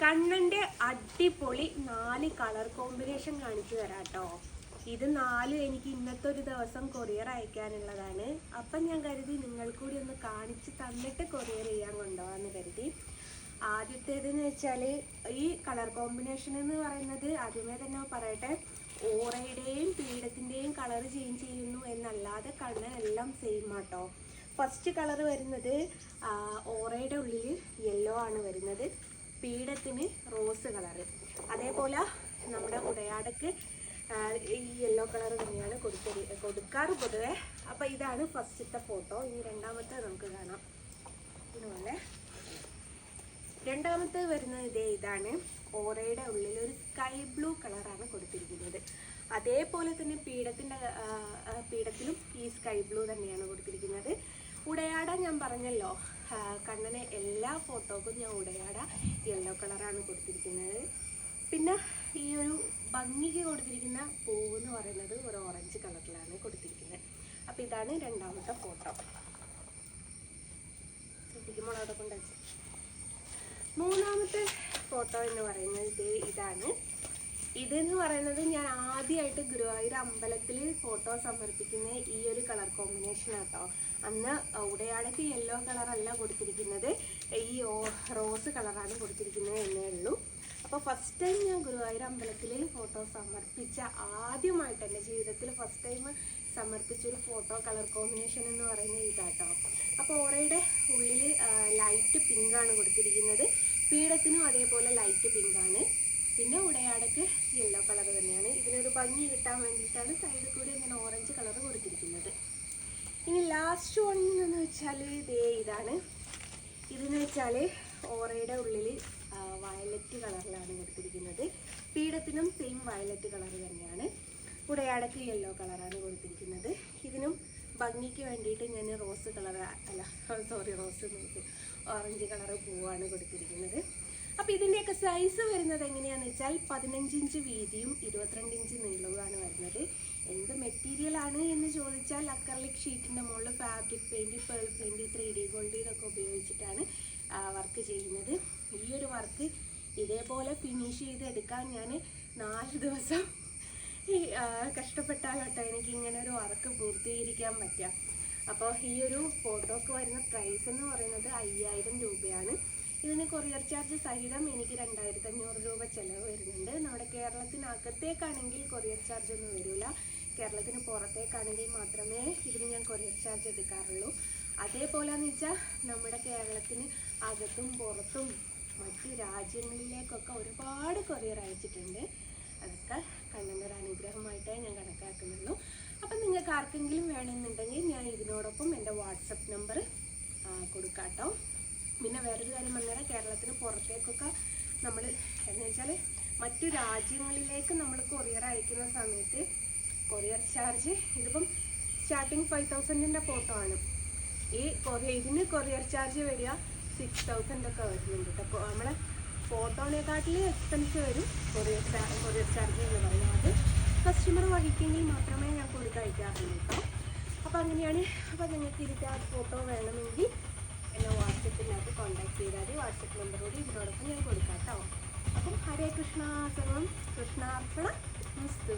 കണ്ണൻ്റെ അടിപൊളി 4 colour combination കാണിച്ചു തരാം കേട്ടോ. ഇത് 4 എനിക്ക് ഇന്നത്തെ ഒരു ദിവസം കൊറിയർ അയക്കാനുള്ളതാണ്. അപ്പം ഞാൻ കരുതി നിങ്ങൾ കൂടി ഒന്ന് കാണിച്ച് തന്നിട്ട് കൊറിയർ ചെയ്യാൻ കൊണ്ടുപോകാമെന്ന് കരുതി. ആദ്യത്തേതെന്ന് വെച്ചാൽ ഈ കളർ കോമ്പിനേഷൻ എന്ന് പറയുന്നത് ആദ്യമേ തന്നെ പറയട്ടെ, ഓറയുടെയും പീഠത്തിൻ്റെയും കളർ ചേഞ്ച് ചെയ്യുന്നു എന്നല്ലാതെ കണ്ണെല്ലാം സെയിം ആട്ടോ. ഫസ്റ്റ് കളർ വരുന്നത് ഓറയുടെ ഉള്ളിൽ യെല്ലോ ആണ് വരുന്നത്, പീഠത്തിന് റോസ് കളറ്. അതേപോലെ നമ്മുടെ ഉടയാടക്ക് ഈ യെല്ലോ കളർ തന്നെയാണ് കൊടുക്കാറ് പൊതുവെ. അപ്പോൾ ഇതാണ് ഫസ്റ്റത്തെ ഫോട്ടോ. ഇനി രണ്ടാമത്തെ നമുക്ക് കാണാം. ഇതുപോലെ രണ്ടാമത്തെ വരുന്നത് ഇതാണ്. ഓറയുടെ ഉള്ളിൽ ഒരു സ്കൈ ബ്ലൂ കളറാണ് കൊടുത്തിരിക്കുന്നത്. അതേപോലെ തന്നെ പീഠത്തിലും ഈ സ്കൈ ബ്ലൂ തന്നെയാണ് കൊടുത്തിരിക്കുന്നത്. ഉടയാട ഞാൻ പറഞ്ഞല്ലോ, കണ്ണനെ എല്ലാ ഫോട്ടോക്കും ഞാൻ ഉടയാട യെല്ലോ കളറാണ് കൊടുത്തിരിക്കുന്നത്. പിന്നെ ഈ ഒരു ഭംഗിക്ക് കൊടുത്തിരിക്കുന്ന പൂവ് എന്ന് പറയുന്നത് ഒരു ഓറഞ്ച് കളറിലാണ് കൊടുത്തിരിക്കുന്നത്. അപ്പോൾ ഇതാണ് രണ്ടാമത്തെ ഫോട്ടോ. ശ്രദ്ധിക്കുമ്പോൾ അവിടെ കൊണ്ടുവച്ച്. മൂന്നാമത്തെ ഫോട്ടോ എന്ന് പറയുന്നത് ഇതാണ്. ഇതെന്ന് പറയുന്നത് ഞാൻ ആദ്യമായിട്ട് ഗുരുവായൂർ അമ്പലത്തിൽ ഫോട്ടോ സമർപ്പിക്കുന്ന ഈ ഒരു കളർ കോമ്പിനേഷൻ ആട്ടോ. അന്ന് ഉടയാടയ്ക്ക് യെല്ലോ കളറല്ല കൊടുത്തിരിക്കുന്നത്, ഈ റോസ് കളറാണ് കൊടുത്തിരിക്കുന്നത് എന്നേ ഉള്ളൂ. അപ്പോൾ ഫസ്റ്റ് ടൈം ഞാൻ ഗുരുവായൂർ അമ്പലത്തിൽ ഫോട്ടോ സമർപ്പിച്ച, ആദ്യമായിട്ട് എൻ്റെ ജീവിതത്തിൽ ഫസ്റ്റ് ടൈം സമർപ്പിച്ചൊരു ഫോട്ടോ കളർ കോമ്പിനേഷൻ എന്ന് പറയുന്നത് ഇതാട്ടോ. അപ്പോൾ ഓറയുടെ ഉള്ളിൽ ലൈറ്റ് പിങ്കാണ് കൊടുത്തിരിക്കുന്നത്, പീഠത്തിനും അതേപോലെ ലൈറ്റ് പിങ്കാണ്. പിന്നെ ഉടയാടയ്ക്ക് യെല്ലോ കളർ തന്നെയാണ്. ഇതിനൊരു ഭംഗി കിട്ടാൻ വേണ്ടിയിട്ടാണ് സൈഡിൽ കൂടി ഇങ്ങനെ ഓറഞ്ച് കളർ കൊടുത്തിരിക്കുന്നത്. ഇനി ലാസ്റ്റ് വൺ എന്ന് വെച്ചാൽ ഇതാണ്. ഇതെന്ന് വെച്ചാൽ ഓറയുടെ ഉള്ളിൽ വയലറ്റ് കളറിലാണ് കൊടുത്തിരിക്കുന്നത്, പീഠത്തിനും സെയിം വയലറ്റ് കളർ തന്നെയാണ്. ഉടയാടയ്ക്ക് യെല്ലോ കളറാണ് കൊടുത്തിരിക്കുന്നത്. ഇതിനും ഭംഗിക്ക് വേണ്ടിയിട്ട് ഞാൻ റോസ് ഓറഞ്ച് കളർ പൂവാണ് കൊടുത്തിരിക്കുന്നത്. അപ്പോൾ ഇതിൻ്റെയൊക്കെ സൈസ് വരുന്നത് എങ്ങനെയാണെന്ന് വെച്ചാൽ 15 ഇഞ്ച് വീതിയും 22 ഇഞ്ച് നീളവുമാണ് വരുന്നത്. എന്ത് മെറ്റീരിയൽ ആണ് എന്ന് ചോദിച്ചാൽ അക്രലിക് ഷീറ്റിൻ്റെ മുകളിൽ fabric paint, pearl paint, 3D gold ഇതൊക്കെ ഉപയോഗിച്ചിട്ടാണ് വർക്ക് ചെയ്യുന്നത്. ഈ ഒരു വർക്ക് ഇതേപോലെ ഫിനിഷ് ചെയ്തെടുക്കാൻ ഞാൻ 4 ദിവസം കഷ്ടപ്പെട്ടാലോട്ടോ എനിക്ക് ഇങ്ങനെ ഒരു വർക്ക് പൂർത്തീകരിക്കാൻ പറ്റുക. അപ്പോൾ ഈ ഒരു ഫോട്ടോക്ക് വരുന്ന പ്രൈസ് എന്ന് പറയുന്നത് 5000 രൂപയാണ്. ഇതിന് കൊറിയർ ചാർജ് സഹിതം എനിക്ക് 2500 രൂപ ചിലവ് വരുന്നുണ്ട്. നമ്മുടെ കേരളത്തിനകത്തേക്കാണെങ്കിൽ കൊറിയർ ചാർജ് ഒന്നും വരില്ല, കേരളത്തിന് പുറത്തേക്കാണെങ്കിൽ മാത്രമേ ഇതിന് ഞാൻ കൊറിയർ ചാർജ് എടുക്കാറുള്ളൂ. അതേപോലെന്ന് വെച്ചാൽ നമ്മുടെ കേരളത്തിന് അകത്തും പുറത്തും മറ്റ് രാജ്യങ്ങളിലേക്കൊക്കെ ഒരുപാട് കൊറിയർ അയച്ചിട്ടുണ്ട്. അതൊക്കെ കണ്ണൻ്റെ ഒരു അനുഗ്രഹമായിട്ടേ ഞാൻ കണക്കാക്കുന്നുള്ളൂ. അപ്പം നിങ്ങൾക്ക് ആർക്കെങ്കിലും വേണമെന്നുണ്ടെങ്കിൽ ഞാൻ ഇതിനോടൊപ്പം എൻ്റെ വാട്സപ്പ് നമ്പർ കൊടുക്കാം കേട്ടോ. പിന്നെ വേറൊരു കാര്യം പറഞ്ഞാൽ കേരളത്തിന് പുറത്തേക്കൊക്കെ നമ്മൾ എന്ന് വെച്ചാൽ മറ്റു രാജ്യങ്ങളിലേക്ക് നമ്മൾ കൊറിയർ അയക്കുന്ന സമയത്ത് കൊറിയർ ചാർജ് ഇതിപ്പം സ്റ്റാർട്ടിങ് 5000ൻ്റെ ഫോട്ടോ ആണ്. ഇതിന് കൊറിയർ ചാർജ് വരിക 6000 ഒക്കെ വരുന്നുണ്ട് കേട്ടോ. അപ്പോൾ നമ്മളെ ഫോട്ടോനെക്കാട്ടിൽ എക്സ്പെൻസ് വരും കൊറിയർ ചാർജ് എന്ന് പറയുന്നത്. കസ്റ്റമർ വഹിക്കെങ്കിൽ മാത്രമേ ഞാൻ കൊടുത്തയക്കാറുള്ളൂ കേട്ടോ. അപ്പോൾ അങ്ങനെയാണ്. അപ്പോൾ നിങ്ങൾക്ക് ഇതിൻ്റെ ആ ഫോട്ടോ വേണമെങ്കിൽ എന്നെ വാട്സപ്പിനകത്ത് കോൺടാക്ട് ചെയ്താൽ വാട്സപ്പ് നമ്പറോട് ഇതിനോടൊപ്പം ഞാൻ കൊടുക്കാം കേട്ടോ. അപ്പം ഹരേ കൃഷ്ണ, സർവം കൃഷ്ണാർപ്പണ മസ്തു.